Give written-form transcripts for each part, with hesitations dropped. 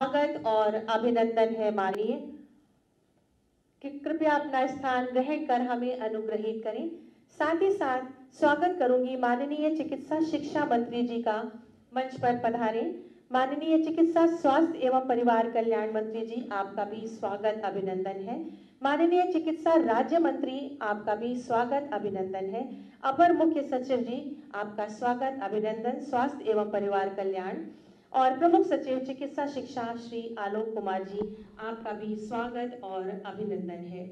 स्वागत और अभिनंदन है माननीय कि कृपया अपना स्थान ग्रहण कर हमें अनुग्रहित करें। साथ ही साथ स्वागत करूंगी माननीय चिकित्सा शिक्षा मंत्री जी का मंच पर पधारे। माननीय चिकित्सा स्वास्थ्य एवं परिवार कल्याण मंत्री जी, आपका भी स्वागत अभिनंदन है। माननीय चिकित्सा राज्य मंत्री, आपका भी स्वागत अभिनंदन है। अपर मुख्य सचिव जी, आपका स्वागत अभिनंदन स्वास्थ्य एवं परिवार कल्याण। और प्रमुख सचिव चिकित्सा शिक्षा श्री आलोक कुमार जी, आपका भी स्वागत और अभिनंदन है।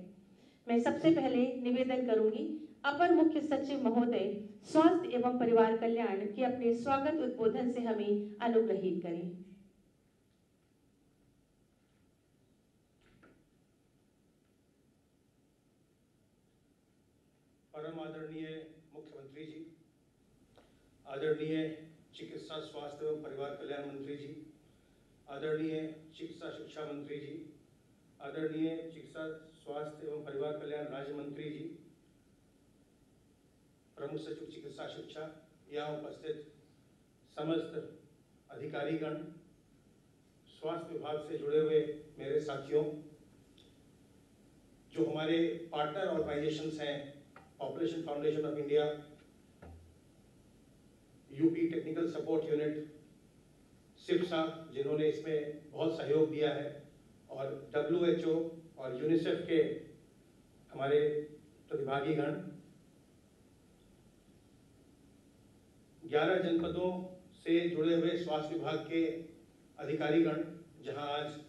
मैं सबसे पहले निवेदन करूंगी अपर मुख्य सचिव महोदय स्वास्थ्य एवं परिवार कल्याण के अपने स्वागत उद्बोधन से हमें अनुग्रहित करें। परम आदरणीय मुख्यमंत्री जी, आदरणीय चिकित्सा स्वास्थ्य एवं परिवार कल्याण मंत्री जी, आदरणीय चिकित्सा शिक्षा मंत्री जी, आदरणीय चिकित्सा स्वास्थ्य एवं परिवार कल्याण राज्य मंत्री जी, प्रमुख सचिव चिकित्सा शिक्षा, यहाँ उपस्थित समस्त अधिकारीगण, स्वास्थ्य विभाग से जुड़े हुए मेरे साथियों, जो हमारे पार्टनर ऑर्गेनाइजेशंस हैं, population foundation of India, UP technical support unit, SIFPSA, जिन्होंने इसमें बहुत सहयोग दिया है, और WHO और यूनिसेफ के हमारे प्रतिभागीगण, 11 जनपदों से जुड़े हुए स्वास्थ्य विभाग के अधिकारीगण, जहां आज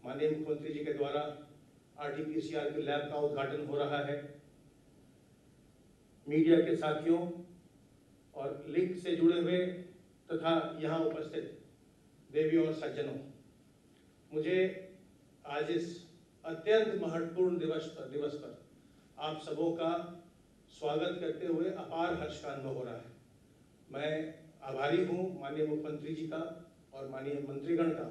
माननीय मुख्यमंत्री जी के द्वारा RT-PCR के लैब का उद्घाटन हो रहा है, मीडिया के साथियों और लिंक से जुड़े हुए तथा यहाँ उपस्थित देवी और सज्जनों, मुझे आज इस अत्यंत महत्वपूर्ण दिवस पर आप सबों का स्वागत करते हुए अपार हर्ष का अनुभव हो रहा है। मैं आभारी हूँ माननीय मुख्यमंत्री जी का और माननीय मंत्रीगण का,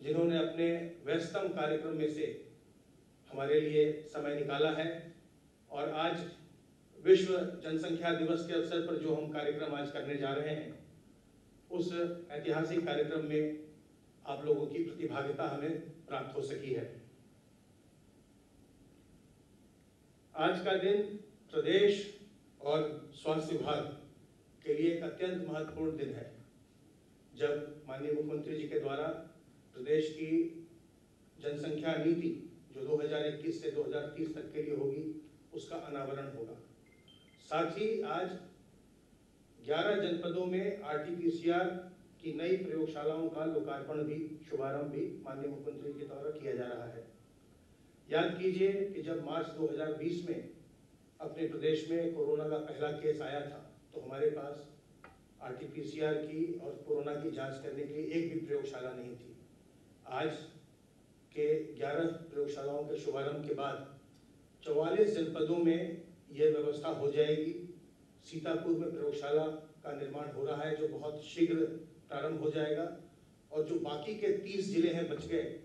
जिन्होंने अपने व्यस्तम कार्यक्रम में से हमारे लिए समय निकाला है। और आज विश्व जनसंख्या दिवस के अवसर पर जो हम कार्यक्रम आज करने जा रहे हैं, उस ऐतिहासिक कार्यक्रम में आप लोगों की प्रतिभागिता हमें प्राप्त हो सकी है। आज का दिन प्रदेश और स्वास्थ्य विभाग के लिए एक अत्यंत महत्वपूर्ण दिन है, जब माननीय मुख्यमंत्री जी के द्वारा प्रदेश की जनसंख्या नीति जो 2021 से 2030 तक के लिए होगी, उसका अनावरण होगा। साथ ही आज 11 जनपदों में RT-PCR की नई प्रयोगशालाओं का लोकार्पण भी, शुभारंभ भी माननीय मुख्यमंत्री के द्वारा किया जा रहा है। याद कीजिए कि जब मार्च 2020 में अपने प्रदेश में कोरोना का पहला केस आया था, तो हमारे पास RT-PCR की और कोरोना की जांच करने के लिए एक भी प्रयोगशाला नहीं थी। आज के 11 प्रयोगशालाओं के शुभारंभ के बाद 44 जनपदों में यह व्यवस्था हो जाएगी। सीतापुर में प्रयोगशाला का निर्माण हो रहा है, जो बहुत शीघ्र प्रारंभ हो जाएगा, और जो बाकी के 30 जिले हैं बच गए,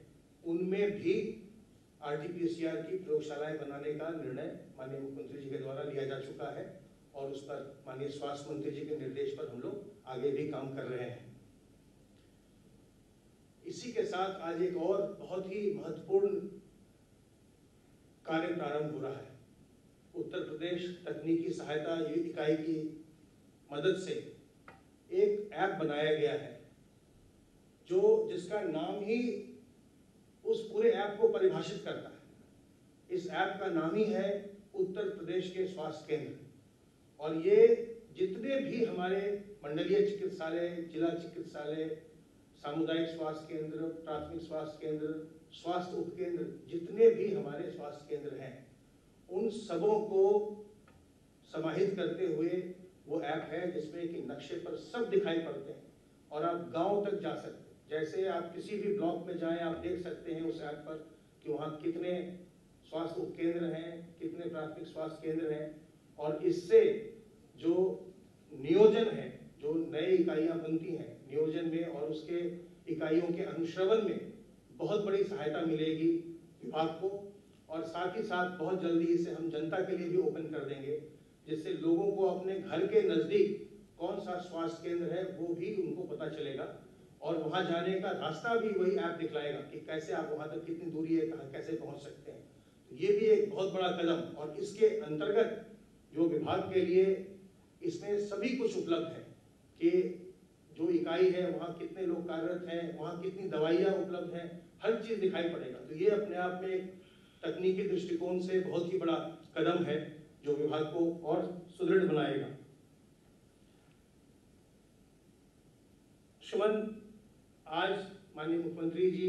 उनमें भी RT-PCR की प्रयोगशालाएं बनाने का निर्णय माननीय मुख्यमंत्री जी के द्वारा लिया जा चुका है, और उस पर माननीय स्वास्थ्य मंत्री जी के निर्देश पर हम लोग आगे भी काम कर रहे हैं। इसी के साथ आज एक और बहुत ही महत्वपूर्ण कार्य प्रारंभ हो रहा है। उत्तर प्रदेश तकनीकी सहायता इकाई की मदद से एक ऐप बनाया गया है, जिसका नाम ही उस पूरे ऐप को परिभाषित करता है। इस ऐप का नाम ही है उत्तर प्रदेश के स्वास्थ्य केंद्र, और ये जितने भी हमारे मंडलीय चिकित्सालय, जिला चिकित्सालय, सामुदायिक स्वास्थ्य केंद्र, प्राथमिक स्वास्थ्य केंद्र, स्वास्थ्य उपकेंद्र, जितने भी हमारे स्वास्थ्य केंद्र हैं, उन सबों को समाहित करते हुए वो ऐप है, जिसमें कि नक्शे पर सब दिखाई पड़ते हैं और आप गांव तक जा सकते हैं। जैसे आप किसी भी ब्लॉक में जाएं, आप देख सकते हैं उस ऐप पर कि वहाँ कितने स्वास्थ्य उपकेंद्र हैं, कितने प्राथमिक स्वास्थ्य केंद्र हैं, और इससे जो नियोजन है, जो नई इकाइयाँ बनती हैं नियोजन में और उसके इकाइयों के अनुश्रवण में बहुत बड़ी सहायता मिलेगी विभाग को। और साथ ही साथ बहुत जल्दी इसे हम जनता के लिए भी ओपन कर देंगे, जिससे लोगों को अपने घर के नज़दीक कौन सा स्वास्थ्य केंद्र है वो भी उनको पता चलेगा, और वहां जाने का रास्ता भी वही ऐप दिखलाएगा कि कैसे आप वहां तक कितनी दूरी है, कहाँ कैसे पहुंच सकते हैं। तो ये भी एक बहुत बड़ा कदम, और इसके अंतर्गत जो विभाग के लिए इसमें सभी कुछ उपलब्ध है कि जो इकाई है वहाँ कितने लोग कार्यरत हैं, वहाँ कितनी दवाइयाँ उपलब्ध हैं, हर चीज़ दिखाई पड़ेगा। तो ये अपने आप में एक तकनीकी दृष्टिकोण से बहुत ही बड़ा कदम है जो विभाग को और सुदृढ़ बनाएगा। श्रीमान, आज माननीय मुख्यमंत्री जी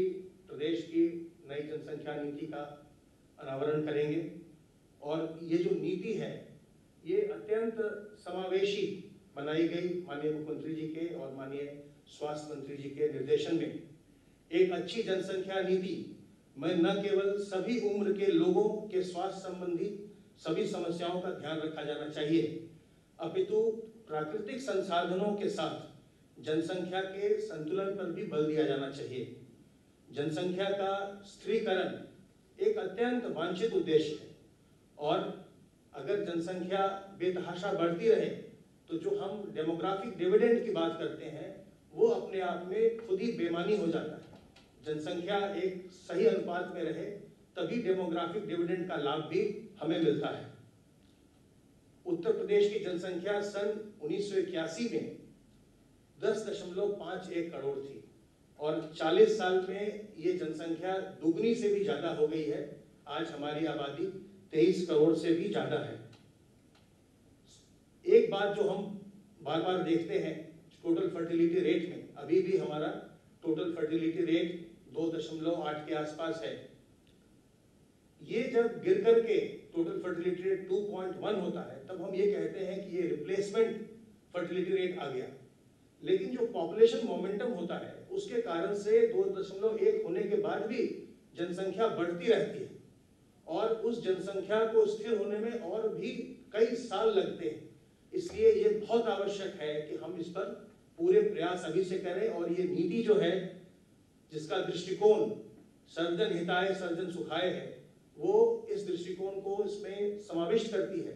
प्रदेश की नई जनसंख्या नीति का अनावरण करेंगे, और ये जो नीति है ये अत्यंत समावेशी बनाई गई माननीय मुख्यमंत्री जी के और माननीय स्वास्थ्य मंत्री जी के निर्देशन में। एक अच्छी जनसंख्या नीति में न केवल सभी उम्र के लोगों के स्वास्थ्य संबंधी सभी समस्याओं का ध्यान रखा जाना चाहिए, अपितु प्राकृतिक संसाधनों के साथ जनसंख्या के संतुलन पर भी बल दिया जाना चाहिए। जनसंख्या का स्थिरीकरण एक अत्यंत वांछित उद्देश्य है, और अगर जनसंख्या बेतहाशा बढ़ती रहे तो जो हम डेमोग्राफिक डिविडेंड की बात करते हैं वो अपने आप में खुद ही बेमानी हो जाता है। जनसंख्या एक सही अनुपात में रहे तभी डेमोग्राफिक डिविडेंड का लाभ भी हमें मिलता है। उत्तर प्रदेश की जनसंख्या सन 1981 में 10.51 करोड़ थी, और 40 साल में ये जनसंख्या दुगनी से भी ज्यादा हो गई है। आज हमारी आबादी 23 करोड़ से भी ज्यादा है। एक बात जो हम बार बार देखते हैं टोटल फर्टिलिटी रेट में, अभी भी हमारा टोटल फर्टिलिटी रेट 2.8 के आसपास है। ये जब गिर करके टोटल फर्टिलिटी रेट 2.1 होता है तब हम ये कहते हैं कि ये रिप्लेसमेंट फर्टिलिटी रेट आ गया। लेकिन जो पॉपुलेशन मोमेंटम होता है उसके कारण से 2.1 होने के बाद भी जनसंख्या बढ़ती रहती है, और उस जनसंख्या को स्थिर होने में और भी कई साल लगते हैं। इसलिए ये बहुत आवश्यक है कि हम इस पर पूरे प्रयास अभी से करें, और ये नीति जो है जिसका दृष्टिकोण सर्वजन हिताय सर्वजन सुखाय है, वो इस दृष्टिकोण को इसमें समाविष्ट करती है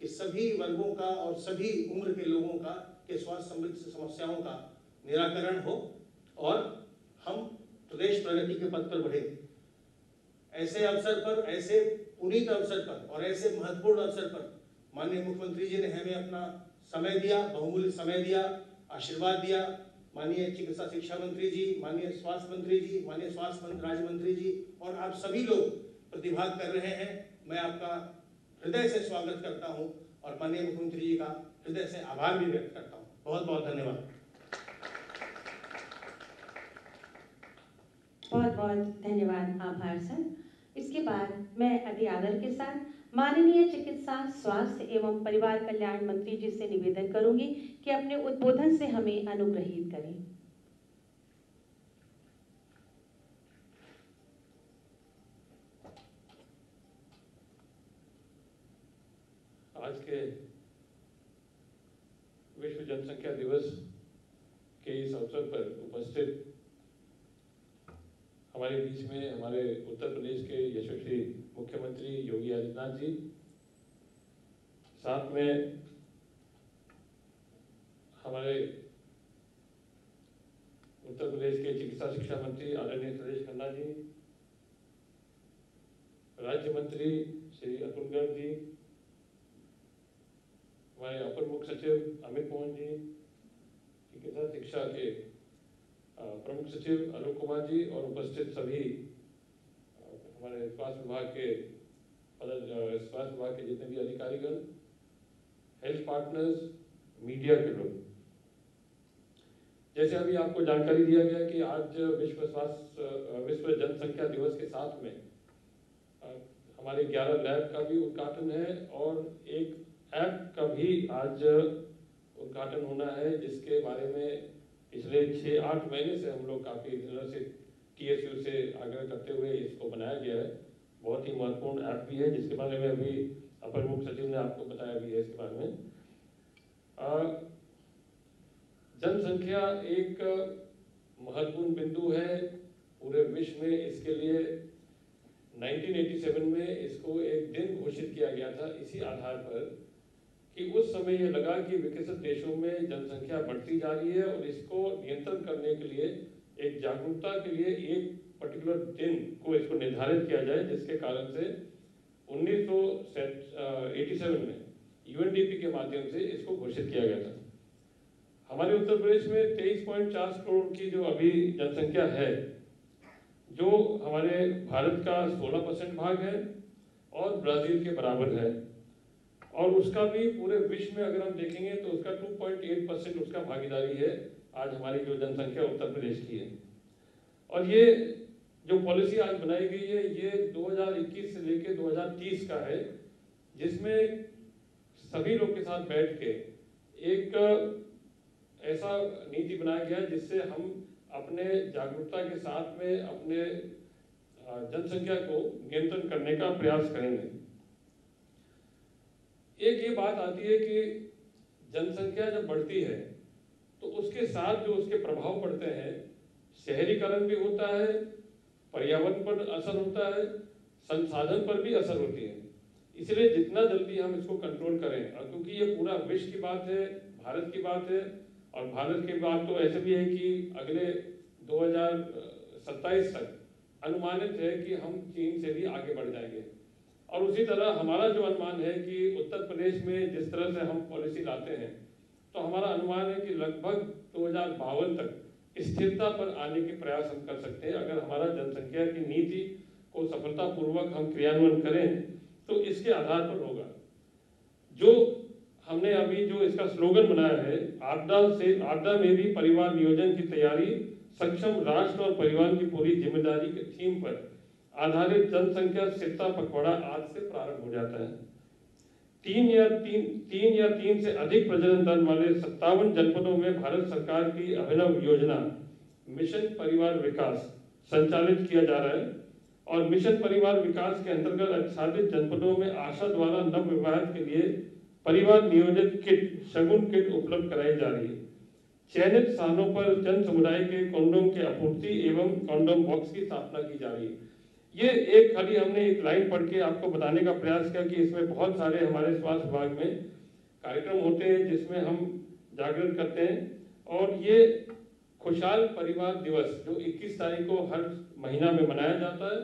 कि सभी वर्गों का और सभी उम्र के लोगों का के स्वास्थ्य संबंधी समस्याओं का निराकरण हो और हम प्रदेश प्रगति के पथ पर बढ़े। ऐसे अवसर पर, ऐसे पुनीत अवसर पर और ऐसे महत्वपूर्ण अवसर पर माननीय मुख्यमंत्री जी ने हमें अपना समय दिया, बहुमूल्य समय दिया, आशीर्वाद दिया। माननीय चिकित्सा शिक्षा मंत्री जी, माननीय स्वास्थ्य मंत्री जी, माननीय स्वास्थ्य राज्य मंत्री जी और आप सभी लोग प्रतिभाग कर रहे हैं। मैं आपका हृदय से स्वागत करता हूं और माननीय मुख्यमंत्री जी का हृदय से आभार भी व्यक्त करता हूं। बहुत बहुत धन्यवाद। बहुत बहुत धन्यवाद, आभार सर। इसके बाद मैं अति आदर के साथ माननीय चिकित्सा स्वास्थ्य एवं परिवार कल्याण मंत्री जी से निवेदन करूंगी कि अपने उद्बोधन से हमें अनुग्रहित करें। आज के विश्व जनसंख्या दिवस के इस अवसर पर उपस्थित हमारे बीच में हमारे उत्तर प्रदेश के यशस्वी मुख्यमंत्री योगी आदित्यनाथ जी, साथ में हमारे उत्तर प्रदेश के चिकित्सा शिक्षा मंत्री आदरणीय सुरेश खन्ना जी, राज्य मंत्री श्री अतुल गर्ग जी, हमारे अपर मुख्य सचिव अमित मोहन जी, चिकित्सा शिक्षा के प्रमुख सचिव अरूप कुमार जी और उपस्थित सभी हमारे स्वास्थ्य विभाग के जितने भी अधिकारीगण, हेल्थ पार्टनर्स, मीडिया के लोग। जैसे अभी आपको जानकारी दिया गया कि आज विश्व जनसंख्या दिवस के साथ में हमारे 11 लैब का भी उद्घाटन है और एक ऐप का भी आज उद्घाटन होना है, जिसके बारे में पिछले 6-8 महीने से हम लोग काफ़ी दिनों से TSU से आग्रह करते हुए इसको बनाया गया है। बहुत ही महत्वपूर्ण ऐप भी है जिसके बारे में अभी अपर मुख्य सचिव ने आपको बताया भी है। इसके बारे में जनसंख्या एक महत्वपूर्ण बिंदु है पूरे विश्व में। इसके लिए 1987 में इसको एक दिन घोषित किया गया था, इसी आधार पर कि उस समय ये लगा कि विकसित देशों में जनसंख्या बढ़ती जा रही है और इसको नियंत्रण करने के लिए एक जागरूकता के लिए एक पर्टिकुलर दिन को इसको निर्धारित किया जाए, जिसके कारण से 1987 में यूएनडीपी के माध्यम से इसको घोषित किया गया था। हमारे उत्तर प्रदेश में 23.4 करोड़ की जो अभी जनसंख्या है, जो हमारे भारत का 16% भाग है और ब्राजील के बराबर है, और उसका भी पूरे विश्व में अगर हम देखेंगे तो उसका 2.8% उसका भागीदारी है आज हमारी जो जनसंख्या उत्तर प्रदेश की है। और ये जो पॉलिसी आज बनाई गई है ये 2021 से लेकर 2030 का है, जिसमें सभी लोग के साथ बैठ के एक ऐसा नीति बनाया गया है जिससे हम अपने जागरूकता के साथ में अपने जनसंख्या को नियंत्रण करने का प्रयास करेंगे। एक ये बात आती है कि जनसंख्या जब बढ़ती है तो उसके साथ जो उसके प्रभाव पड़ते हैं, शहरीकरण भी होता है, पर्यावरण पर असर होता है, संसाधन पर भी असर होती है। इसलिए जितना जल्दी हम इसको कंट्रोल करें, और क्योंकि ये पूरा विश्व की बात है, भारत की बात है, और भारत की बात तो ऐसे भी है कि अगले 2027 तक अनुमानित है कि हम चीन से भी आगे बढ़ जाएंगे। और उसी तरह हमारा जो अनुमान है कि उत्तर प्रदेश में जिस तरह से हम पॉलिसी लाते हैं, तो हमारा अनुमान है कि लगभग 2052 तक स्थिरता पर आने के प्रयास हम कर सकते हैं। अगर हमारा जनसंख्या की नीति को सफलतापूर्वक हम क्रियान्वयन करें तो इसके आधार पर होगा। जो हमने अभी जो इसका स्लोगन बनाया है, आपदा में भी परिवार नियोजन की तैयारी, सक्षम राष्ट्र और परिवार की पूरी जिम्मेदारी के थीम पर आधारित जनसंख्या स्थिरता पखवाड़ा आज से प्रारंभ हो जाता है। 3 या 3 से अधिक प्रजनन दर वाले 57 जनपदों में भारत सरकार की अभिनव योजना मिशन परिवार विकास संचालित किया जा रहा है, और मिशन परिवार विकास के अंतर्गत आच्छादित जनपदों में आशा द्वारा नव विवाहित के लिए परिवार नियोजित किट, शगुन किट उपलब्ध कराई जा रही है। चयनित स्थानों पर जन समुदाय के कंडोम की आपूर्ति एवं कंडोम बॉक्स की स्थापना की जा रही है। ये एक खाली हमने एक लाइन पढ़ के आपको बताने का प्रयास किया कि इसमें बहुत सारे हमारे स्वास्थ्य विभाग में कार्यक्रम होते हैं जिसमें हम जागृत करते हैं। और ये खुशहाल परिवार दिवस जो 21 तारीख को हर महीना में मनाया जाता है,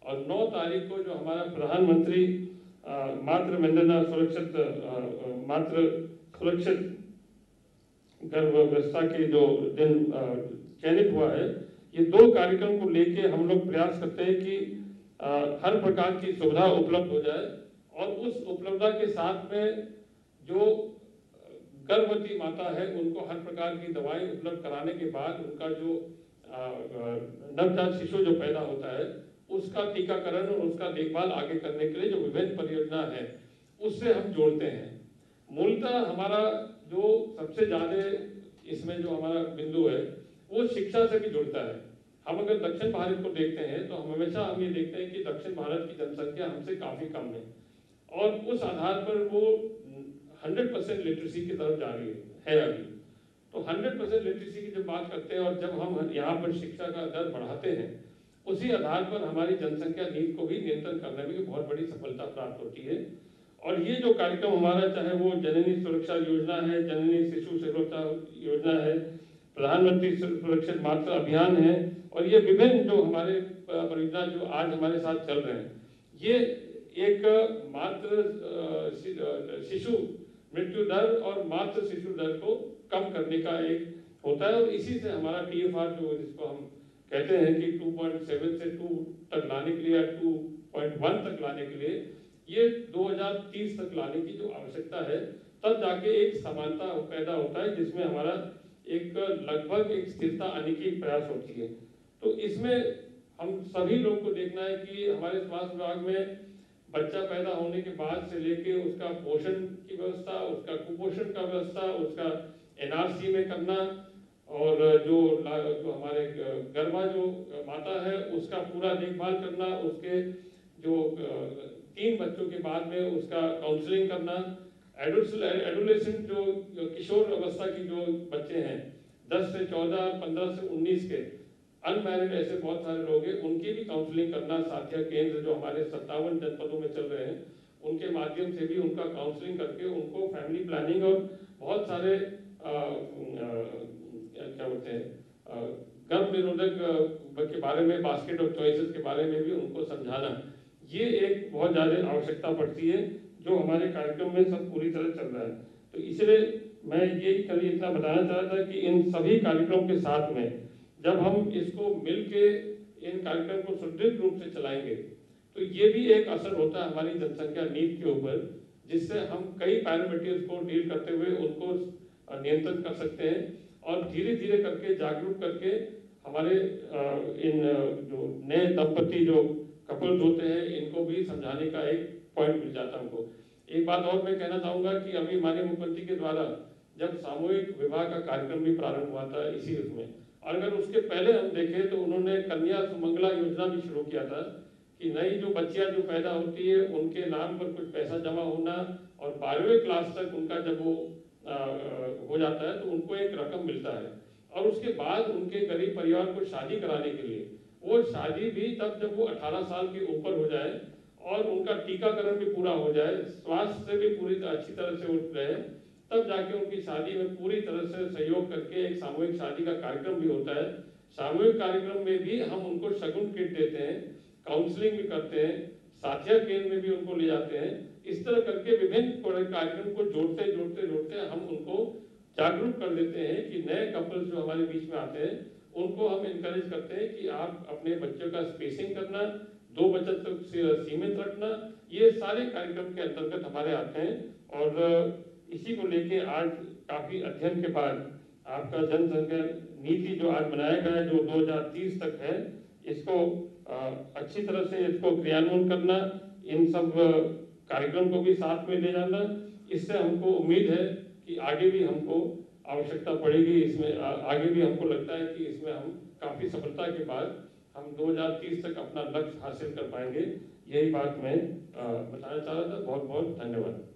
और 9 तारीख को जो हमारा प्रधानमंत्री मातृ सुरक्षित गर्भावस्था के जो दिन चयनित हुआ है, ये 2 कार्यक्रम को लेके हम लोग प्रयास करते हैं कि हर प्रकार की सुविधा उपलब्ध हो जाए, और उस उपलब्धता के साथ में जो गर्भवती माता है उनको हर प्रकार की दवाई उपलब्ध कराने के बाद उनका जो नवजात शिशु जो पैदा होता है उसका टीकाकरण और उसका देखभाल आगे करने के लिए जो विभिन्न परियोजना है उससे हम जोड़ते हैं। मूलतः हमारा जो सबसे ज्यादा इसमें जो हमारा बिंदु है वो शिक्षा से भी जुड़ता है। हम अगर दक्षिण भारत को देखते हैं तो हम हमेशा ये देखते हैं कि दक्षिण भारत की जनसंख्या हमसे काफी कम है, और उस आधार पर वो 100% लिटरेसी की तरफ जा रही है अभी। तो 100% लिटरेसी की जब बात करते हैं और जब हम यहाँ पर शिक्षा का दर बढ़ाते हैं, उसी आधार पर हमारी जनसंख्या नीति को भी नियंत्रण करने में बहुत बड़ी सफलता प्राप्त होती है। और ये जो कार्यक्रम हमारा, चाहे वो जननी सुरक्षा योजना है, जननी शिशु सुरक्षा योजना है, प्रधानमंत्री सुरक्षित मातृ अभियान है, और ये विभिन्न जो हमारे परियोजना जो आज हमारे साथ चल रहे हैं, ये एक मातृ शिशु मृत्यु दर और मातृ शिशु दर को कम करने का एक होता है। और इसी से हमारा TFR जो जिसको हम कहते हैं कि 2.7 से 2 तक लाने के लिए या 2.1 तक लाने के लिए ये 2030 तक लाने की जो आवश्यकता है, तब जाके एक समानता पैदा होता है जिसमें हमारा एक लगभग एक स्थिरता आने की प्रयास होती है। तो इसमें हम सभी लोग को देखना है कि हमारे स्वास्थ्य विभाग में बच्चा पैदा होने के बाद से लेके उसका पोषण की व्यवस्था, उसका कुपोषण का व्यवस्था, उसका NRC में करना, और जो हमारे गर्भा जो माता है उसका पूरा देखभाल करना, उसके जो 3 बच्चों के बाद में उसका काउंसलिंग करना, एडोलेसेंट जो किशोर अवस्था की जो बच्चे हैं 10 से 14, 15 से 19 के अनमैरिड ऐसे बहुत सारे लोग हैं, उनकी भी काउंसलिंग करना। साथिया केंद्र जो हमारे 57 जनपदों में चल रहे हैं उनके माध्यम से भी उनका काउंसलिंग करके उनको फैमिली प्लानिंग और बहुत सारे क्या बोलते हैं गर्भ निरोधक के बारे में, बास्केट ऑफ चॉइसेस के बारे में भी उनको समझाना, ये एक बहुत ज़्यादा आवश्यकता पड़ती है जो हमारे कार्यक्रम में सब पूरी तरह चल रहा है। तो इसलिए मैं ये कल इतना बताना चाह रहा था कि इन सभी कार्यक्रमों के साथ में जब हम इसको मिल के इन कार्यक्रम को सुदृढ़ रूप से चलाएंगे तो ये भी एक असर होता है हमारी जनसंख्या नीति के ऊपर, जिससे हम कई पैरामीटर्स को डील करते हुए उनको नियंत्रण कर सकते हैं और धीरे धीरे करके जागरूक करके हमारे इन जो नए दंपति जो कपल्स होते हैं इनको भी समझाने का एक पॉइंट मिल जाता है हमको। एक बात और मैं कहना चाहूँगा कि अभी माननीय मुख्यमंत्री के द्वारा जब सामूहिक विवाह का कार्यक्रम भी प्रारंभ हुआ था इसी उसमें, और अगर उसके पहले हम देखें तो उन्होंने कन्या सुमंगला योजना भी शुरू किया था कि नई जो बच्चियां जो पैदा होती है उनके नाम पर कुछ पैसा जमा होना और 12वीं क्लास तक उनका जब वो हो जाता है तो उनको एक रकम मिलता है और उसके बाद उनके गरीब परिवार को शादी कराने के लिए वो शादी भी तब जब वो 18 साल के ऊपर हो जाए और उनका टीकाकरण भी पूरा हो जाए, स्वास्थ्य से भी पूरी अच्छी तरह से उठ रहे, तब जाके उनकी शादी में पूरी तरह से सहयोग करके एक सामूहिक शादी का कार्यक्रम भी होता है। सामूहिक कार्यक्रम में भी हम उनको शगुन किट देते हैं, काउंसलिंग भी करते हैं, साथिया केंद्र में भी उनको ले जाते हैं। इस तरह करके विभिन्न कार्यक्रम को जोड़ते जोड़ते जोड़ते हम उनको जागरूक कर देते हैं कि नए कपल्स जो हमारे बीच में आते हैं उनको हम इनकरेज करते हैं कि आप अपने बच्चों का स्पेसिंग करना, 2 बच्चे तक सीमित रखना, ये सारे कार्यक्रम के अंतर्गत हमारे आते हैं। और इसी को लेके आज काफी अध्ययन के बाद आपका जनसंख्या नीति जो आज बनाया गया है जो 2030 तक है, इसको अच्छी तरह से इसको क्रियान्वयन करना, इन सब कार्यक्रम को भी साथ में ले जाना, इससे हमको उम्मीद है कि आगे भी हमको आवश्यकता पड़ेगी। इसमें आगे भी हमको लगता है कि इसमें हम काफ़ी सफलता के बाद हम 2030 तक अपना लक्ष्य हासिल कर पाएंगे। यही बात मैं बताना चाह रहा था। बहुत बहुत धन्यवाद।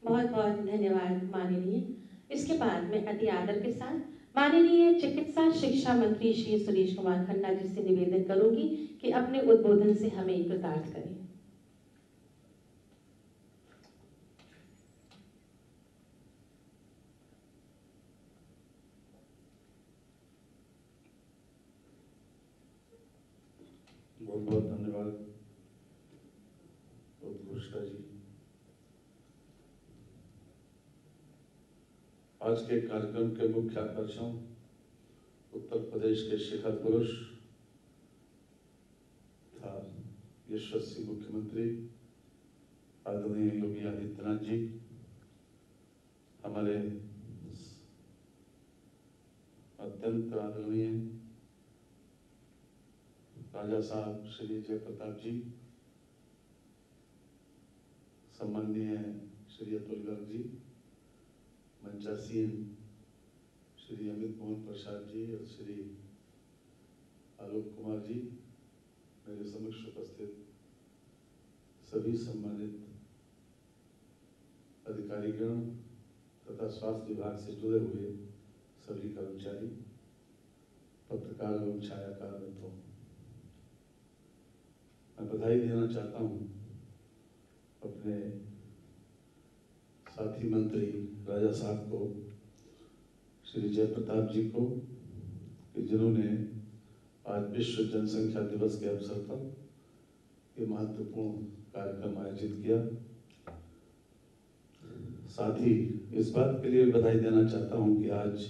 बहुत बहुत धन्यवाद माननीय। इसके बाद में अति आदर के साथ माननीय चिकित्सा शिक्षा मंत्री श्री सुरेश कुमार खन्ना जी से निवेदन करूंगी कि अपने उद्बोधन से हमें कृतार्थ करें। बहुत बहुत धन्यवाद उद्घोषिका जी। आज के कार्यक्रम के मुख्य आकर्षण उत्तर प्रदेश के शिखर पुरुष तथा यशस्वी मुख्यमंत्री आदरणीय योगी आदित्यनाथ जी, हमारे अत्यंत आदरणीय राजा साहब श्री जयप्रताप जी, सम्माननीय श्री अतुल गर्ग जी, मंचासीन श्री अमित मोहन प्रसाद जी और श्री आलोक कुमार जी, मेरे समक्ष उपस्थित सभी सम्मानित अधिकारीगण तथा स्वास्थ्य विभाग से जुड़े हुए सभी कर्मचारी, पत्रकार एवं छायाकार मित्रों, मैं बधाई देना चाहता हूं अपने साथी मंत्री राजा साहब को, श्री जयप्रताप जी को, कि जिन्होंने आज विश्व जनसंख्या दिवस के अवसर पर ये महत्वपूर्ण कार्यक्रम आयोजित किया। साथ ही इस बात के लिए बधाई देना चाहता हूं कि आज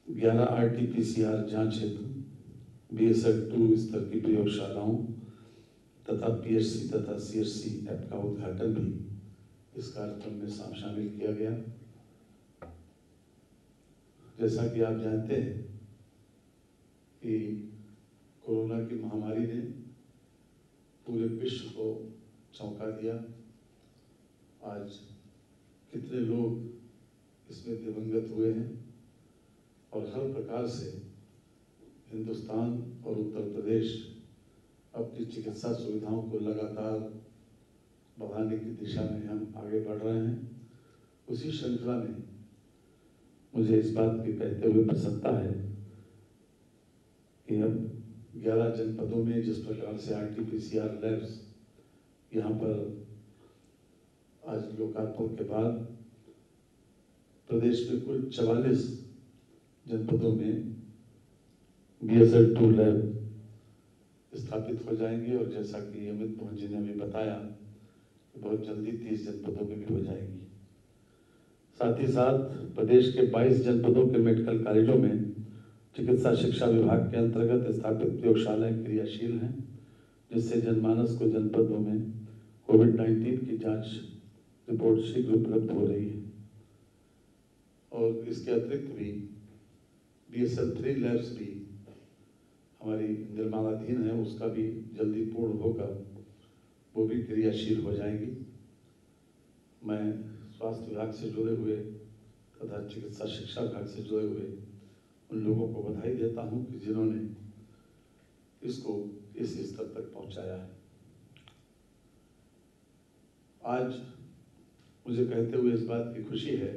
11 RT-PCR जांच हेतु BSL-2 स्तर की प्रयोगशालाओं तथा PHC तथा CHC ऐप का उद्घाटन भी इस कार्यक्रम में शामिल किया गया। जैसा कि आप जानते हैं कि कोरोना की महामारी ने पूरे विश्व को चौंका दिया। आज कितने लोग इसमें दिवंगत हुए हैं और हर प्रकार से हिंदुस्तान और उत्तर प्रदेश अपनी चिकित्सा सुविधाओं को लगातार बढ़ाने की दिशा में हम आगे बढ़ रहे हैं। उसी श्रृंखला में मुझे इस बात की कहते हुए प्रसन्नता है कि अब 11 जनपदों में जिस प्रकार से RT-PCR लैब्स यहाँ पर आज लोकार्पण के बाद प्रदेश में कुल 44 जनपदों में BSL-2 लैब स्थापित हो जाएंगे और जैसा कि अमित मोहन जी ने भी बताया कि बहुत जल्दी 30 जनपदों में भी हो जाएंगी। साथ ही साथ प्रदेश के 22 जनपदों के मेडिकल कॉलेजों में चिकित्सा शिक्षा विभाग के अंतर्गत स्थापित प्रयोगशालाएं क्रियाशील हैं, जिससे जनमानस को जनपदों में कोविड-19 की जांच रिपोर्ट शीघ्र उपलब्ध हो रही है। और इसके अतिरिक्त भी BSL-3 लैब्स भी हमारी निर्माणाधीन है, उसका भी जल्दी पूर्ण होकर वो भी क्रियाशील हो जाएगी। मैं स्वास्थ्य विभाग से जुड़े हुए तथा चिकित्सा शिक्षा विभाग से जुड़े हुए उन लोगों को बधाई देता हूं कि जिन्होंने इसको इस स्तर तक पहुंचाया है। आज मुझे कहते हुए इस बात की खुशी है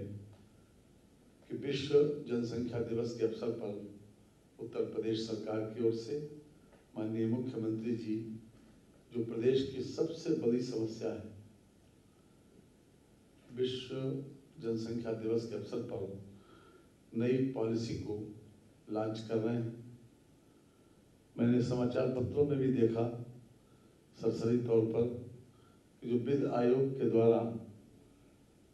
कि विश्व जनसंख्या दिवस के अवसर पर उत्तर प्रदेश सरकार की ओर से माननीय मुख्यमंत्री जी, जो प्रदेश की सबसे बड़ी समस्या है, विश्व जनसंख्या दिवस के अवसर पर नई पॉलिसी को लॉन्च कर रहे हैं। मैंने समाचार पत्रों में भी देखा सरसरी तौर पर कि जो वित्त आयोग के द्वारा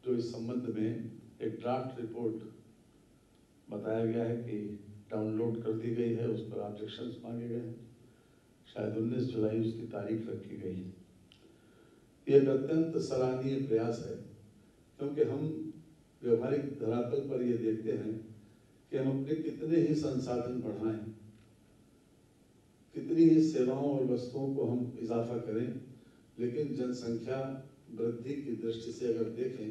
जो इस संबंध में एक ड्राफ्ट रिपोर्ट बताया गया है कि डाउनलोड कर दी गई है, उस पर ऑब्जेक्शंस मांगे गए हैं। शायद 19 जुलाई उसकी तारीख रखी गई है। ये एक अत्यंत सराहनीय प्रयास है, क्योंकि हम व्यवहारिक धरातल पर ये देखते हैं कि हम अपने कितने ही संसाधन बढ़ाएं, कितनी ही सेवाओं और वस्तुओं को हम इजाफा करें, लेकिन जनसंख्या वृद्धि की दृष्टि से अगर देखें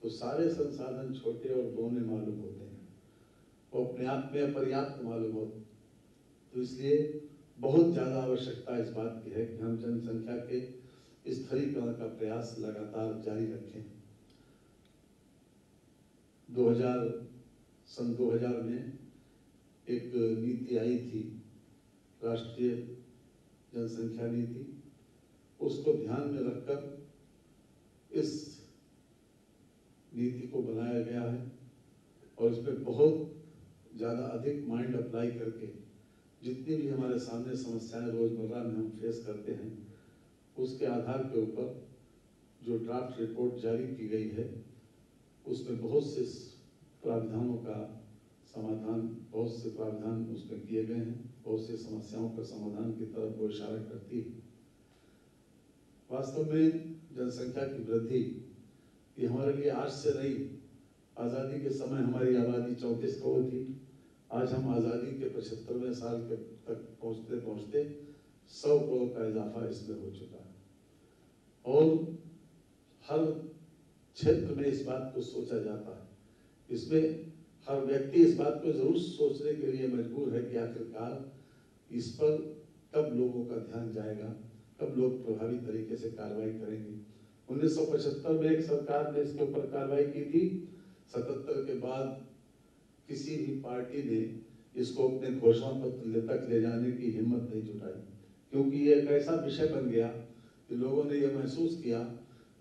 तो सारे संसाधन छोटे और बौने मालूम होते हैं, वो अपने आप में अपर्याप्त मालूम होते। तो इसलिए बहुत ज़्यादा आवश्यकता इस बात की है कि हम जनसंख्या के स्थिरीकरण का प्रयास लगातार जारी रखें। 2000 में एक नीति आई थी, राष्ट्रीय जनसंख्या नीति, उसको ध्यान में रखकर इस नीति को बनाया गया है और इसमें बहुत ज़्यादा अधिक माइंड अप्लाई करके जितनी भी हमारे सामने समस्याएं रोजमर्रा में हम फेस करते हैं, उसके आधार के ऊपर जो ड्राफ्ट रिपोर्ट जारी की गई है, उसमें बहुत से प्रावधानों का समाधान, बहुत से प्रावधान उसमें किए गए हैं, बहुत सी समस्याओं का समाधान की तरफ वो इशारा करती है। वास्तव में जनसंख्या की वृद्धि ये हमारे लिए आज से नहीं, आज़ादी के समय हमारी आबादी 34 करोड़ थी, आज हम आज़ादी के 75वें साल के तक पहुँचते पहुँचते 100 करोड़ का इजाफा इसमें हो चुका है। और हर क्षेत्र में इस बात को सोचा जाता है, इसमें हर व्यक्ति इस बात को जरूर सोचने के लिए मजबूर है कि आखिरकार इस पर कब लोगों का ध्यान जाएगा, कब लोग प्रभावी तरीके से कार्रवाई करेंगे। 1975 में एक सरकार ने इसके ऊपर कार्रवाई की थी, 77 के बाद किसी भी पार्टी ने इसको अपने घोषणा पत्र तक ले जाने की हिम्मत नहीं जुटाई, क्योंकि ये एक ऐसा विषय बन गया कि लोगों ने ये महसूस किया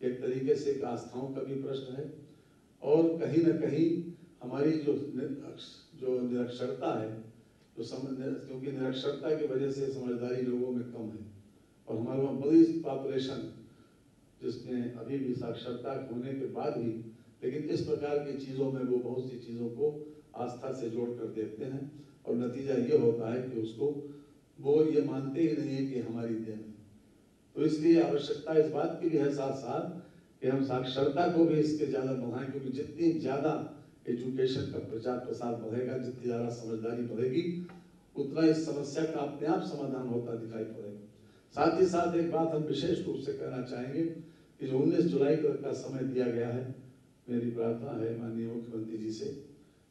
एक तरीके से एक आस्थाओं का भी प्रश्न है और कहीं ना कहीं हमारी जो निरक्षरता है, क्योंकि निरक्षरता की वजह से समझदारी लोगों में कम है और हमारे वहाँ बड़ी पॉपुलेशन जिसमें अभी भी साक्षरता होने के बाद भी, लेकिन इस प्रकार की चीज़ों में वो बहुत सी चीज़ों को आस्था से जोड़ कर देखते हैं और नतीजा ये होता है कि उसको वो ये मानते ही नहीं है कि हमारी देन है। तो इसलिए आवश्यकता इस बात की भी है साथ साथ कि हम साक्षरता को भी इसके ज़्यादा बढ़ाएं, क्योंकि जितनी ज़्यादा एजुकेशन का प्रचार प्रसार बढ़ेगा, जितनी ज़्यादा समझदारी बढ़ेगी, उतना इस समस्या का अपने आप समाधान होता दिखाई पड़ेगा। साथ ही साथ एक बात हम विशेष रूप से कहना चाहेंगे कि जो 19 जुलाई का समय दिया गया है, मेरी प्रार्थना है माननीय मुख्यमंत्री जी से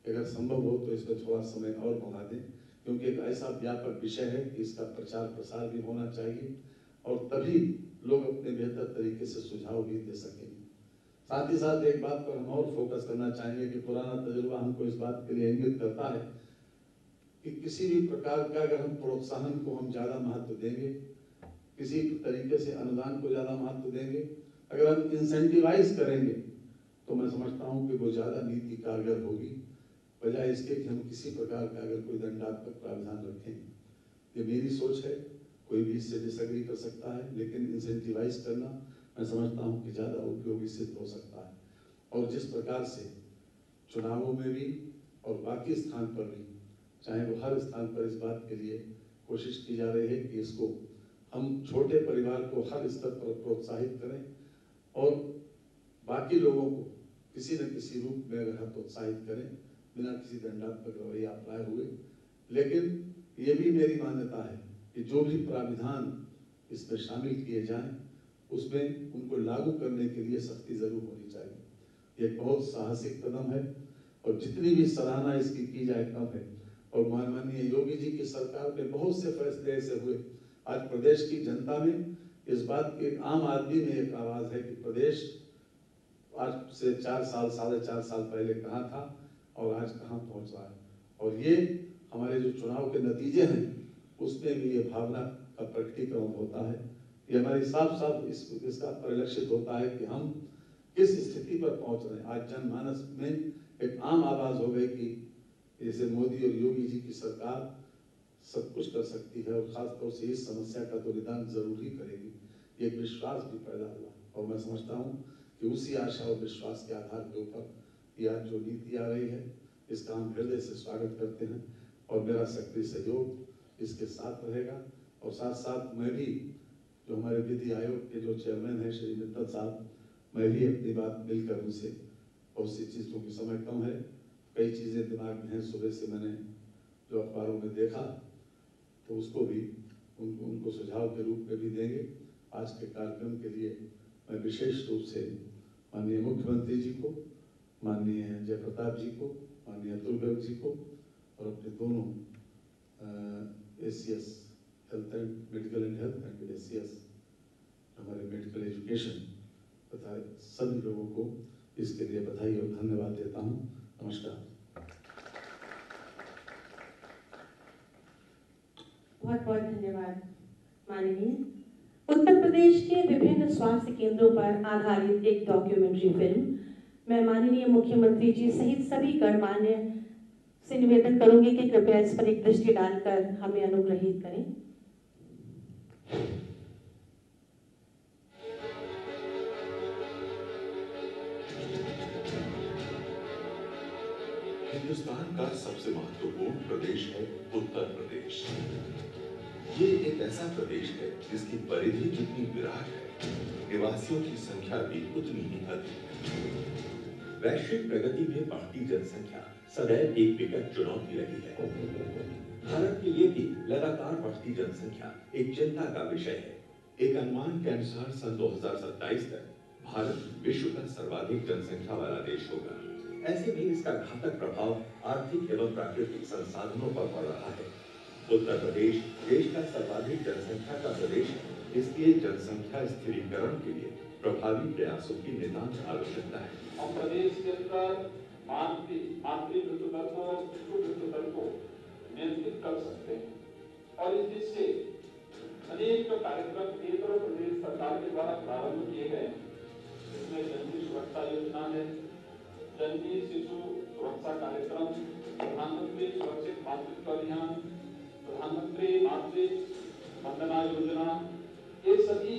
कि अगर संभव हो तो इसमें थोड़ा समय और बढ़ा दें, क्योंकि एक ऐसा व्यापक विषय है कि इसका प्रचार प्रसार भी होना चाहिए और तभी लोग अपने बेहतर तरीके से सुझाव भी दे सकेंगे। साथ ही साथ एक बात पर हम और फोकस करना चाहेंगे कि पुराना तजुर्बा हमको इस बात के लिए इंगित करता है कि किसी भी प्रकार का अगर हम प्रोत्साहन को हम ज़्यादा महत्व देंगे, किसी तरीके से अनुदान को ज़्यादा महत्व देंगे, अगर हम इंसेंटिवाइज करेंगे, तो मैं समझता हूँ कि वो ज़्यादा नीति कारगर होगी, बजाय इसके कि हम किसी प्रकार का अगर कोई दंडात्मक प्रावधान रखें। ये मेरी सोच है, कोई भी इससे डिसएग्री कर सकता है, लेकिन इंसेंटिवाइज करना मैं समझता हूँ कि ज़्यादा उपयोगी सिद्ध हो सकता है। और जिस प्रकार से चुनावों में भी और बाकी स्थान पर भी, चाहे वो हर स्थान पर इस बात के लिए कोशिश की जा रही है कि इसको हम छोटे परिवार को हर स्तर पर प्रोत्साहित करें और बाकी लोगों को किसी न किसी रूप में अगर हम प्रोत्साहित करें बिना किसी दंडात्मक रवैया अपनाए हुए। लेकिन ये भी मेरी मान्यता है कि जो भी प्राविधान इसमें शामिल किए जाएं, उसमें उनको लागू करने के लिए सख्ती जरूर होनी चाहिए। ये बहुत साहसिक कदम है और जितनी भी सराहना इसकी की जाए कम है। और माननीय योगी जी की सरकार में बहुत से फैसले ऐसे हुए, आज प्रदेश की जनता में इस बात के, आम आदमी में एक आवाज है कि प्रदेश आज से 4 साल 4.5 साल पहले कहाँ था और आज कहाँ पहुँच रहा है। और ये हमारे जो चुनाव के नतीजे हैं उसमें भी ये भावना का प्रकटीकरण होता है। ये हमारी साफ इसका परिलक्षित होता है कि हम किस स्थिति पर पहुंच रहे हैं। आज जनमानस में एक आम आवाज हो गई कि जैसे मोदी और योगी जी की सरकार सब कुछ कर सकती है और खासतौर से इस समस्या का तो निदान जरूर ही करेगी। ये विश्वास भी पैदा हुआ और मैं समझता हूँ कि उसी आशा और विश्वास के आधार के ऊपर यह जो नीति आ रही है इसका हम हृदय से स्वागत करते हैं और मेरा सक्रिय सहयोग इसके साथ रहेगा। और साथ साथ मैं भी जो हमारे विधि आयोग के जो चेयरमैन हैं श्री मित्तल साहब, मैं भी अपनी बात मिलकर उनसे, बहुत सी चीज़ों की समय कम है, कई चीज़ें दिमाग में हैं, सुबह से मैंने जो अखबारों में देखा तो उसको भी उनको सुझाव के रूप में भी देंगे। आज के कार्यक्रम के लिए मैं विशेष रूप से माननीय मुख्यमंत्री जी को, माननीय जयप्रताप जी को, माननीय अतुल गर्ग जी को और अपने दोनों ACS health and medical and health and ACS हमारे मेडिकल एजुकेशन तथा सभी लोगों को इसके लिए बधाई और धन्यवाद देता हूँ। नमस्कार। बहुत बहुत धन्यवाद माननीय। उत्तर प्रदेश के विभिन्न स्वास्थ्य केंद्रों पर आधारित एक डॉक्यूमेंट्री फिल्म मैं माननीय मुख्यमंत्री जी सहित सभी गणमान्य से निवेदन करूंगी कि कृपया इस पर एक दृष्टि डालकर हमें अनुग्रहित करें। हिंदुस्तान का सबसे महत्वपूर्ण प्रदेश है उत्तर प्रदेश। ये एक ऐसा प्रदेश है जिसकी परिधि जितनी विराट है, निवासियों की संख्या भी उतनी ही अधिक है। वैश्विक प्रगति में बढ़ती जनसंख्या सदैव एक विकट चुनौती रही है। भारत के लिए भी लगातार बढ़ती जनसंख्या एक चिंता का विषय है। एक अनुमान के अनुसार सन 2027 तक भारत विश्व का सर्वाधिक जनसंख्या वाला देश होगा। ऐसे में इसका घातक प्रभाव आर्थिक एवं प्राकृतिक संसाधनों पर पड़ रहा है। उत्तर प्रदेश देश का सर्वाधिक जनसंख्या का प्रदेश है, इसलिए जनसंख्या स्थिरीकरण के लिए प्रभावी प्रयासों की नितांत आवश्यकता है। हम प्रदेश के अंदर मातृ मृत्यु दर को, शिशु मृत्यु दर को नियंत्रित कर सकते हैं और इस दिशा से अनेक कार्यक्रम केंद्र और प्रदेश सरकार के द्वारा प्रारंभ किए गए। इसमें जननी सुरक्षा योजना है, जननी शिशु सुरक्षा कार्यक्रम, प्रधानमंत्री सुरक्षित मातृत्व अभियान, प्रधानमंत्री मातृ वंदना योजना, ये सभी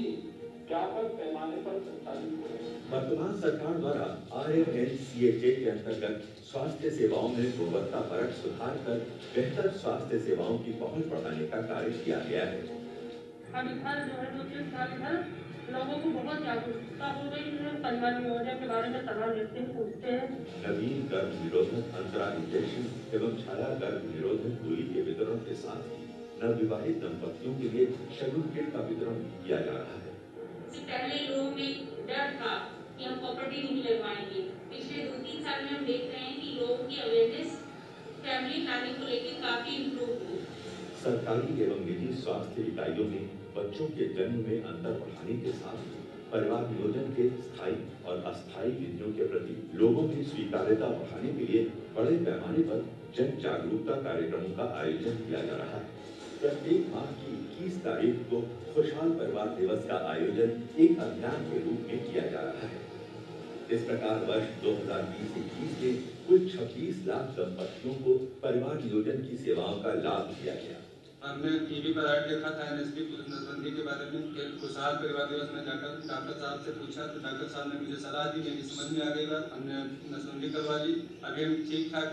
व्यापक पैमाने पर संचालित हो रहे हैं। वर्तमान सरकार द्वारा RMHCHA के अंतर्गत स्वास्थ्य सेवाओं में गुणवत्ता परक सुधार कर बेहतर स्वास्थ्य सेवाओं की पहुंच बढ़ाने का कार्य किया गया है। हम इधर जो है 2-3 साल इधर लोगों को बहुत जागरूकता हो गई है, परिवार नियोजन के बारे में सलाह लेते हैं, पूछते हैं। नवीन गर्भ निरोधक अंतराल इंजेक्शन एवं छाया गर्भ निरोधक सुई के वितरण के साथ ही नवविवाहित दंपतियों के लिए शगुन किट का वितरण किया जा रहा है। पहले लोगों में डर था कि हम प्रॉपर्टी नहीं लगवाएंगे। पिछले 2-3 साल में हम देख रहे हैं कि लोगों की अवेयरनेस फैमिली प्लानिंग को लेकर काफी इम्प्रूव हुई। सरकारी एवं निजी स्वास्थ्य इकाइयों में बच्चों के जन्म में अंतर बढ़ाने के साथ परिवार नियोजन के स्थायी और अस्थायी विधियों के प्रति लोगों की स्वीकार्यता बढ़ाने के लिए बड़े पैमाने पर जन जागरूकता कार्यक्रमों का आयोजन किया जा रहा है। प्रत्येक माह की 21 तारीख को खुशहाल परिवार दिवस का आयोजन एक अभियान के रूप में किया जा रहा है। इस प्रकार वर्ष 2020-21 में कुल 26 लाख दंपतियों को परिवार नियोजन की सेवाओं का लाभ दिया गया। हमने टीवी पर ऐड देखा था एनएसपी नसबंदी के बारे में कि खुशहाल परिवार दिवस में जाकर डॉक्टर साहब से पूछा तो डॉक्टर साहब ने मुझे सलाह दी, मेरी समझ में आ गई बात, हमने नसबंदी करवा ली। अभी हम ठीक ठाक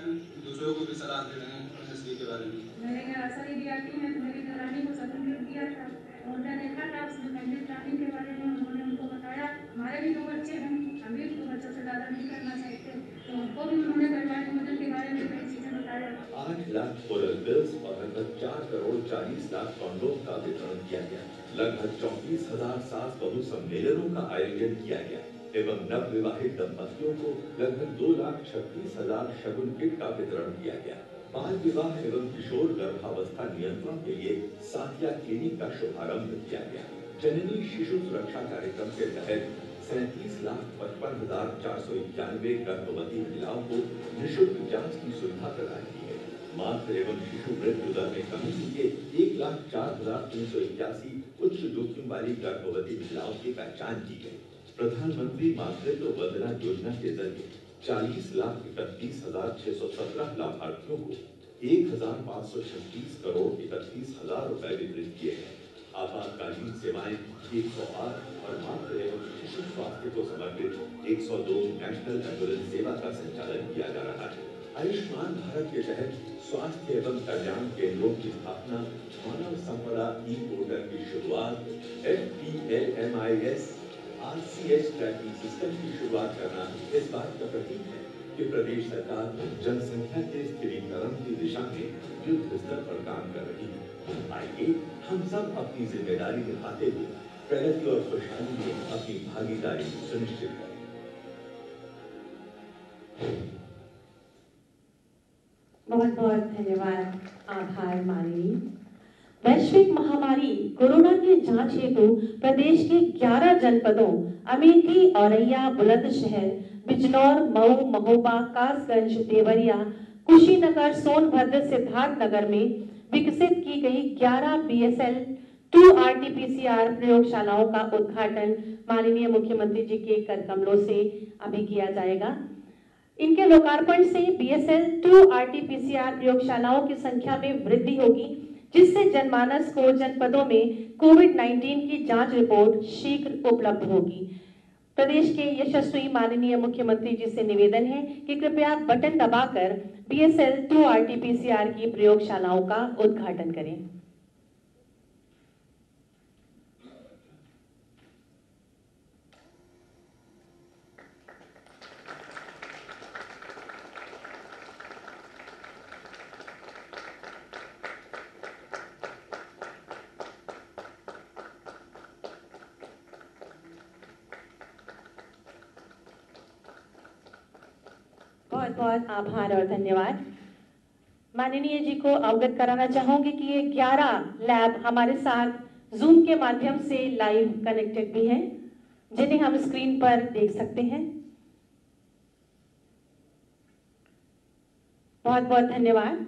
दूसरों को भी सलाह दे रहे हैं एनएसपी के बारे में। मैंने नर्सरी दिया थी, मैं मेरी घरानी को सब्सिडी दिया था, उन्होंने देखा था उसमें फैमिली प्लानिंग के बारे में उन्होंने उनको बताया हमारे भी 2 बच्चे हैं, हम भी 2 बच्चों से ज़्यादा नहीं करना चाहते, तो उनको भी उन्होंने परिवार नियोजन के बारे में कई चीज़ें बताया। 8 लाख ओरल पिल्स और लगभग 4 करोड़ 40 लाख कॉन्डोम का वितरण किया गया। लगभग 34,000 सास बहू सम्मेलनों का आयोजन किया गया एवं नवविवाहित दंपतियों को लगभग 2,36,000 शगुन किट का वितरण किया गया। बाल विवाह एवं किशोर गर्भावस्था नियंत्रण के लिए साथिया क्लिनिक का शुभारंभ किया गया। जननी शिशु सुरक्षा कार्यक्रम के तहत 37,55,491 गर्भवती महिलाओं को निःशुल्क जांच की सुविधा प्रदान की गई। मातृ एवं शिशु मृत्यु दर में कमी के लिए 1,04,381 उच्च जोखिम वाली गर्भवती महिलाओं की पहचान की गई। प्रधानमंत्री मातृत्व वंदना योजना के जरिए 40,31,617 लाभार्थियों को 1,536 करोड़ 31,000 रुपए वितरित किए गए। आपातकालीन सेवाएं 108 और मातृ एवं शिशु स्वास्थ्य को समर्पित 102 नेशनल एम्बुलेंस सेवा का संचालन किया जा रहा है। आयुष्मान भारत के तहत स्वास्थ्य एवं कल्याण केंद्रों की स्थापना, मानव संपदा ई पोर्टल की शुरुआत, FPLMIS RCH ट्रैकिंग सिस्टम की शुरुआत करना इस बात का प्रतीक है कि प्रदेश सरकार जनसंख्या के स्थिरीकरण की दिशा में युद्ध स्तर पर काम कर रही है। आइए हम सब अपनी जिम्मेदारी निभाते हुए प्रगति और खुशहाली में अपनी भागीदारी सुनिश्चित करें। बहुत बहुत धन्यवाद, आभार माननीय। वैश्विक महामारी कोरोना की जांच हेतु प्रदेश के 11 जनपदों अमेठी, औरैया, बुलंदशहर, बिजनौर, मऊ, महोबा, कासगंज, देवरिया, कुशीनगर, सोनभद्र, सिद्धार्थनगर में विकसित की गई 11 BSL 2 RT-PCR प्रयोगशालाओं का उद्घाटन माननीय मुख्यमंत्री जी के कर कमलों से अभी किया जाएगा। इनके लोकार्पण से BSL 2 RT-PCR प्रयोगशालाओं की संख्या में वृद्धि होगी, जिससे जनमानस को जनपदों में कोविड-19 की जांच रिपोर्ट शीघ्र उपलब्ध होगी। प्रदेश के यशस्वी माननीय मुख्यमंत्री जी से निवेदन है कि कृपया बटन दबाकर BSL 2 RT-PCR की प्रयोगशालाओं का उद्घाटन करें। बहुत बहुत आभार और धन्यवाद। माननीय जी को अवगत कराना चाहूंगी कि ये 11 लैब हमारे साथ जूम के माध्यम से लाइव कनेक्टेड भी हैं, जिन्हें हम स्क्रीन पर देख सकते हैं। बहुत बहुत धन्यवाद।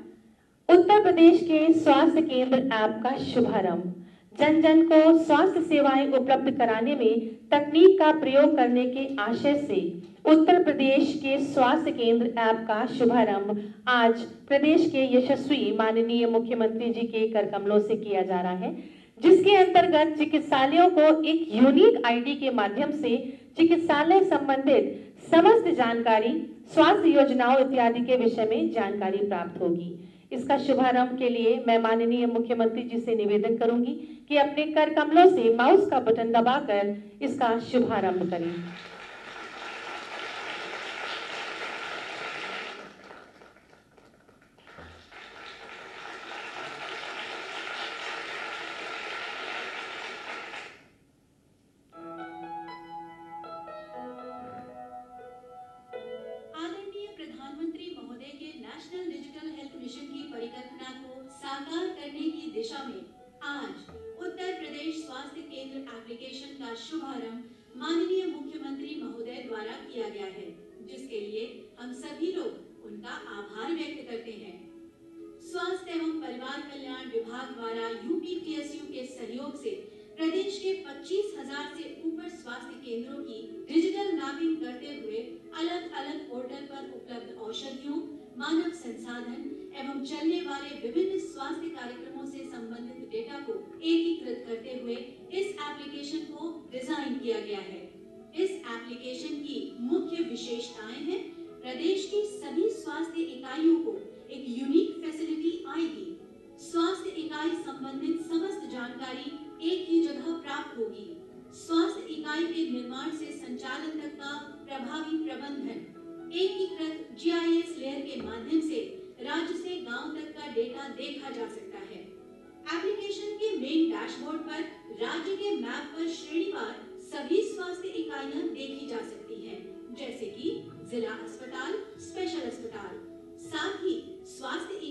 उत्तर प्रदेश के स्वास्थ्य केंद्र ऐप का शुभारंभ, जन जन को स्वास्थ्य सेवाएं उपलब्ध कराने में तकनीक का प्रयोग करने के आशय से उत्तर प्रदेश के स्वास्थ्य केंद्र ऐप का शुभारंभ आज प्रदेश के यशस्वी माननीय मुख्यमंत्री जी के कर कमलों से किया जा रहा है, जिसके अंतर्गत चिकित्सालयों को एक यूनिक आईडी के माध्यम से चिकित्सालय संबंधित समस्त जानकारी, स्वास्थ्य योजनाओं इत्यादि के विषय में जानकारी प्राप्त होगी। इसका शुभारंभ के लिए मैं माननीय मुख्यमंत्री जी से निवेदन करूंगी कि अपने कर कमलों से माउस का बटन दबाकर इसका शुभारंभ करें। आदरणीय प्रधानमंत्री महोदय के नेशनल डिजिटल हेल्थ मिशन की परिकल्पना को साकार करने की दिशा में आज उत्तर प्रदेश स्वास्थ्य केंद्र एप्लीकेशन का शुभारंभ माननीय मुख्यमंत्री महोदय द्वारा किया गया है, जिसके लिए हम सभी लोग उनका आभार व्यक्त करते हैं। स्वास्थ्य एवं परिवार कल्याण विभाग द्वारा यूपीटीएसयू के सहयोग से प्रदेश के 25,000 से ऊपर स्वास्थ्य केंद्रों की डिजिटल मैपिंग करते हुए अलग अलग पोर्टल पर उपलब्ध औषधियों, मानव संसाधन एवं चलने वाले विभिन्न स्वास्थ्य कार्यक्रमों से संबंधित डेटा को एकीकृत करते हुए इस एप्लीकेशन को डिजाइन किया गया है। इस एप्लीकेशन की मुख्य विशेषताएं हैं: प्रदेश की सभी स्वास्थ्य इकाइयों को एक यूनिक फैसिलिटी आएगी। स्वास्थ्य इकाई संबंधित समस्त जानकारी एक ही जगह प्राप्त होगी। स्वास्थ्य इकाई के निर्माण से संचालन तक का प्रभावी प्रबंधन, एकीकृत जीआईएस लेयर के माध्यम से राज्य से गांव तक का डेटा देखा जा सकता है। एप्लीकेशन के मेन डैशबोर्ड पर राज्य के मैप पर श्रेणीवार सभी स्वास्थ्य इकाइयां देखी जा सकती हैं, जैसे कि जिला अस्पताल, स्पेशल अस्पताल। साथ ही स्वास्थ्य